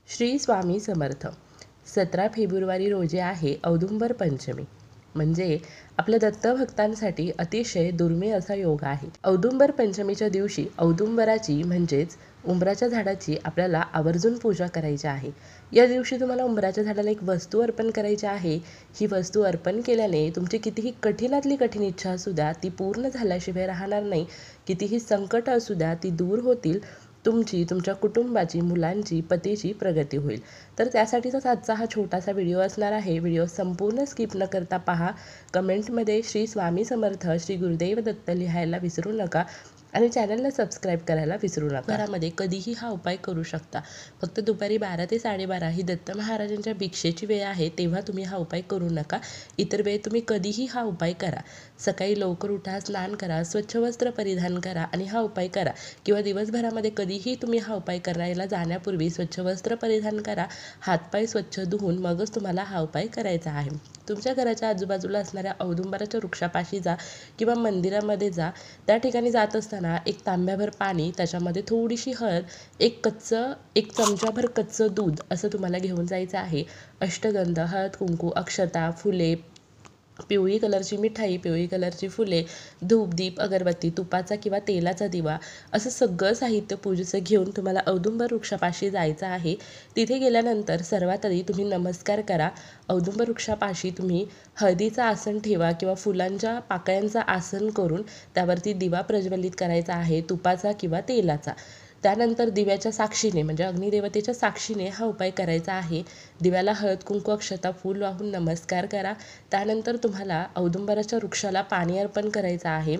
श्री स्वामी समर्थ. 17 February रोजी आहे औदुंबर पंचमी. म्हणजे आपल्या दत्तभक्तांसाठी अतिशय दुर्मिळ असा योग आहे. औदुंबर पंचमीच्या दिवशी औदुंबराची म्हणजेच उंबराच्या झाडाची आपल्याला आवर्जून पूजा करायची आहे. या दिवशी तुम्हाला उंबराच्या झाडाला एक वस्तू अर्पण करायची आहे. ही वस्तू अर्पण केल्याने तुमची कितीही कठीणातली कठीण इच्छा असू द्या ती पूर्ण झाल्याशिवाय राहणार नाही. कितीही संकट असू द्या ती दूर होतील. तुमची, तुमच्या कुटुंबाची, मुलांची, पतीची प्रगती होईल. तर त्यासाठीचाच आजचा हा छोटासा व्हिडिओ असणार आहे. व्हिडिओ संपूर्ण स्किप न करता पहा. कमेंटमध्ये श्री स्वामी समर्थ, श्री गुरुदेव दत्त लिहायला विसरू नका आणि चॅनलला सबस्क्राईब करायला विसरू नका. घरामध्ये कधीही हा उपाय करू शकता. फक्त दुपारी 12 ते 12:30 ही दत्त महाराजांच्या भिक्षेची वेळ आहे, तेव्हा तुम्ही हा उपाय करू नका. इतर वेळ तुम्ही कधीही हा उपाय करा. सकाळी लवकर उठा, स्नान करा, स्वच्छ वस्त्र परिधान करा आणि हा उपाय करा. किंवा दिवसभरामध्ये कधीही तुम्ही हा उपाय करायला जाण्यापूर्वी स्वच्छ वस्त्र परिधान करा. हातपाय स्वच्छ धुवून मगच तुम्हाला हा उपाय करायचा आहे. तुमच्या घराच्या आजूबाजूला असणाऱ्या औदुंबराच्या वृक्षापाशी जा किंवा मंदिरामध्ये जा. त्या ठिकाणी जात असताना एक तांब्याभर पाणी, त्याच्यामध्ये थोडीशी हळद, एक चमचाभर कच्चं दूध असं तुम्हाला घेऊन जायचं आहे. अष्टगंध, हळद कुंकू, अक्षता, फुले, पिवळी कलरची मिठाई, पिवळी कलरची फुले, धूप, दीप, अगरबत्ती, तुपाचा किंवा तेलाचा दिवा असं सगळं साहित्य पूजेचं घेऊन तुम्हाला औदुंबर वृक्षापाशी जायचं आहे. तिथे गेल्यानंतर सर्वात आधी तुम्ही नमस्कार करा. औदुंबर वृक्षापाशी तुम्ही हळदीचं आसन ठेवा किंवा फुलांच्या पाकळ्यांचं आसन करून त्यावरती दिवा प्रज्वलित करायचा आहे, तुपाचा किंवा तेलाचा. त्यानंतर दिव्याच्या साक्षीने म्हणजे अग्निदेवतेच्या साक्षीने हा उपाय करायचा आहे. दिव्याला हळद कुंकू अक्षता फूल वाहून नमस्कार करा. त्यानंतर तुम्हाला औदुंबराच्या वृक्षाला पाणी अर्पण करायचं आहे.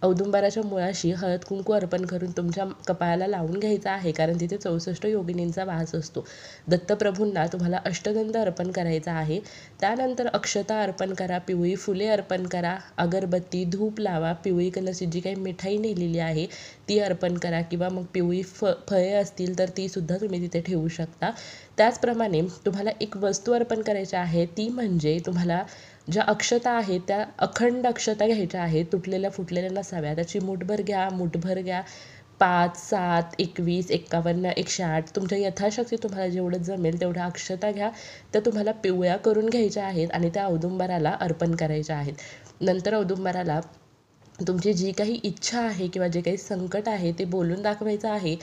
औदुंबराच्या मुळाशी हळद कुंकू अर्पण करून तुमच्या कपाळाला लावून घ्यायचा आहे, कारण तिथे 64 योगिनींचा वास असतो. दत्तप्रभूंना तुम्हाला अष्टगंध अर्पण करायचा आहे. त्यानंतर अक्षता अर्पण करा, पिवळी फुले अर्पण करा, अगरबत्ती, धूप लावा, पिवळी कलरची जी काही मिठाई नेलेली आहे ती अर्पण करा किंवा मग पिवळी फळे असतील तर ती सुद्धा तुम्ही तिथे ठेवू शकता. त्याचप्रमाणे तुम्हाला एक वस्तू अर्पण करायची आहे, ती म्हणजे तुम्हाला ज्या अक्षता आहेत त्या अखंड अक्षता घ्यायच्या आहेत, तुटलेल्या फुटलेल्या नसाव्या. त्याची मुठभर घ्या. 5, 7, 21, 51, 108 तुमच्या यथाशक्ती तुम्हाला जेवढं जमेल तेवढ्या अक्षता घ्या. त्या तुम्हाला पिवळ्या करून घ्यायच्या आहेत आणि त्या औदुंबराला अर्पण करायच्या आहेत. नंतर औदुंबराला तुमची जी काही इच्छा आहे किंवा जे काही संकट आहे ते बोलून दाखवायचं आहे.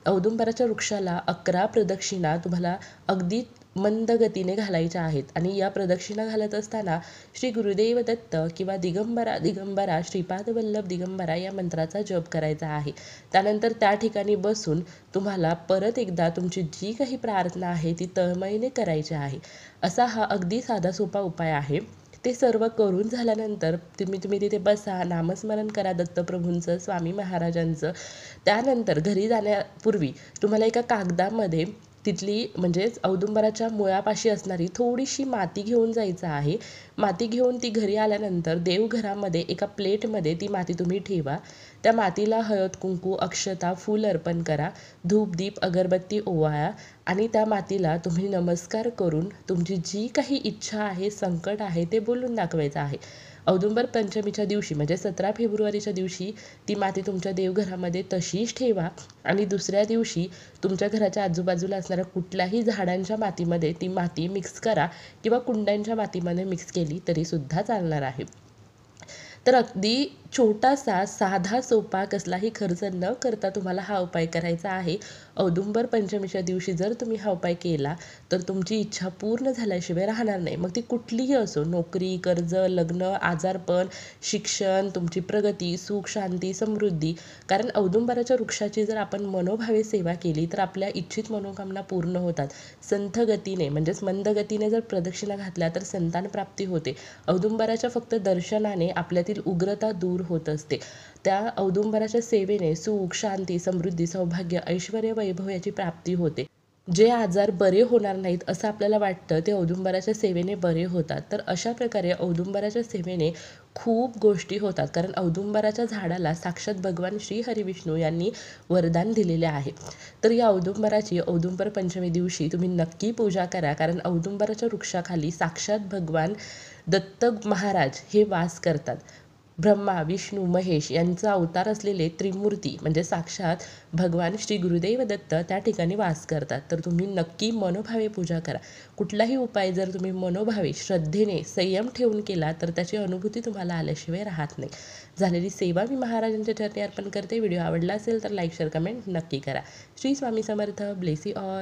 औदुंबराच्या वृक्षाला 11 प्रदक्षिणा तुम्हाला अगदी मंद गतीने घालायच्या आहेत आणि या प्रदक्षिणा घालत असताना श्री गुरुदेव दत्त किंवा दिगंबरा दिगंबरा श्रीपाद वल्लभ दिगंबरा या मंत्राचा जप करायचा आहे. त्यानंतर त्या ठिकाणी बसून तुम्हाला परत एकदा तुमची जी काही प्रार्थना आहे ती तळमळीने करायची आहे. असा हा अगदी साधा सोपा उपाय आहे. ते सर्व करून झाल्यानंतर तुम्ही तिथे बसा, नामस्मरण करा दत्तप्रभूंचं, स्वामी महाराजांचं. त्यानंतर घरी जाण्यापूर्वी तुम्हाला एका कागदामध्ये तिथली म्हणजेच औदुंबराच्या मुळापाशी असणारी थोडीशी माती घेऊन जायचं आहे. माती घेऊन ती घरी आल्यानंतर देवघरामध्ये एका प्लेटमध्ये ती माती तुम्ही ठेवा. त्या मातीला हळद कुंकू अक्षता फूल अर्पण करा. धूप दीप अगरबत्ती ओवाळा आणि त्या मातीला तुम्ही नमस्कार करून तुमची जी काही इच्छा आहे, संकट आहे ते बोलून दाखवायचं आहे. औदुंबर पंचमीच्या दिवशी म्हणजे 17 फेब्रुवारीच्या दिवशी ती माती तुमच्या देवघरामध्ये तशीच ठेवा आणि दुसऱ्या दिवशी तुमच्या घराच्या आजूबाजूला असणाऱ्या कुठल्याही झाडांच्या मातीमध्ये ती माती मिक्स करा किंवा कुंड्यांच्या मातीमध्ये मिक्स केली तरीसुद्धा चालणार आहे. तर अगदी छोटासा, साधा, सोपा, कसलाही खर्च न करता तुम्हाला हा उपाय करायचा आहे. औदुंबर पंचमीच्या दिवशी जर तुम्ही हा उपाय केला तर तुमची इच्छा पूर्ण झाल्याशिवाय राहणार नाही. मग ती कुठलीही असो, नोकरी, कर्ज, लग्न, आजारपण, शिक्षण, तुमची प्रगती, सुख, शांती, समृद्धी. कारण औदुंबराच्या वृक्षाची जर आपण मनोभावे सेवा केली तर आपल्या इच्छित मनोकामना पूर्ण होतात. संथ गतीने म्हणजेच मंद गतीने जर प्रदक्षिणा घातल्या तर संतान प्राप्ती होते. औदुंबराच्या फक्त दर्शनाने आपल्यातील उग्रता दूर होत असते. त्या औदुंबराच्या सेवेने सुख, शांती, समृद्धी, सौभाग्य, ऐश्वर्य, वैभव याची प्राप्ती होते. जे आजार बरे होणार नाहीत असं आपल्याला वाटतं ते औदुंबराच्या सेवेने बरे होतात. तर अशा प्रकारे औदुंबराच्या सेवेने खूप गोष्टी होतात. कारण औदुंबराच्या झाडाला साक्षात भगवान श्री हरिविष्णू यांनी वरदान दिलेले आहे. तर या औदुंबराची औदुंबर पंचमी दिवशी तुम्ही नक्की पूजा करा. कारण औदुंबराच्या वृक्षाखाली साक्षात भगवान दत्त महाराज हे वास करतात. ब्रह्मा, विष्णू, महेश यांचा अवतार असलेले त्रिमूर्ती म्हणजे साक्षात भगवान श्री गुरुदेव दत्त त्या ठिकाणी वास करतात. तर तुम्ही नक्की मनोभावे पूजा करा. कुठलाही उपाय जर तुम्ही मनोभावे श्रद्धेने संयम ठेवून केला तर त्याची अनुभूती तुम्हाला आल्याशिवाय राहत नाही. झालेली सेवा मी महाराजांच्या चरणी अर्पण करते. व्हिडिओ आवडला असेल तर लाईक शेअर कमेंट नक्की करा. Shri Swami Samarth. Bless you all.